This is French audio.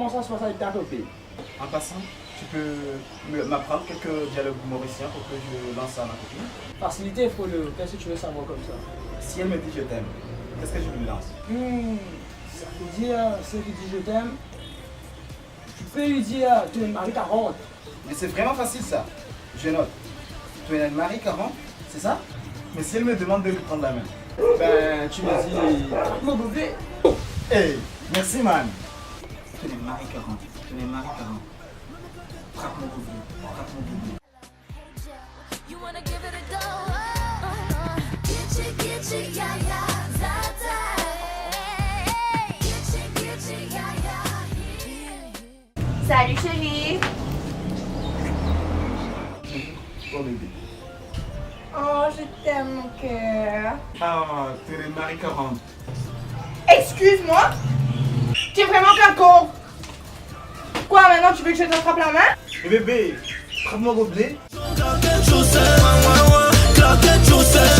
comment ça se passe avec ta copine? En passant, tu peux m'apprendre quelques dialogues humoristiens pour que je lance ça à ma copine. Facilité, Frollo. Qu'est-ce que tu veux savoir comme ça? Si elle me dit je t'aime, qu'est-ce que je lui lance? Ça veut dire, celle qui dit je t'aime, tu peux lui dire, tu es Marie 40. Mais c'est vraiment facile ça. Je note. Tu es Marie 40, c'est ça? Mais si elle me demande de lui prendre la main. Ben, tu me dis, mon bébé. Hey, merci man. Tu es Marie 40. Tu es Marie 40. Frappe mon bébé. Frappe mon bébé. You wanna give it a go? Get you, yeah, yeah, that. Get you, yeah, yeah. Salut chérie. Ton bébé. Oh, je t'aime mon cœur. Ah, tu es Marie 40. Excuse-moi. Tu es vraiment qu'un con. Quoi, maintenant tu veux que je te frappe la main? Et bébé, frappe mon gobelet. Clark and Joseph,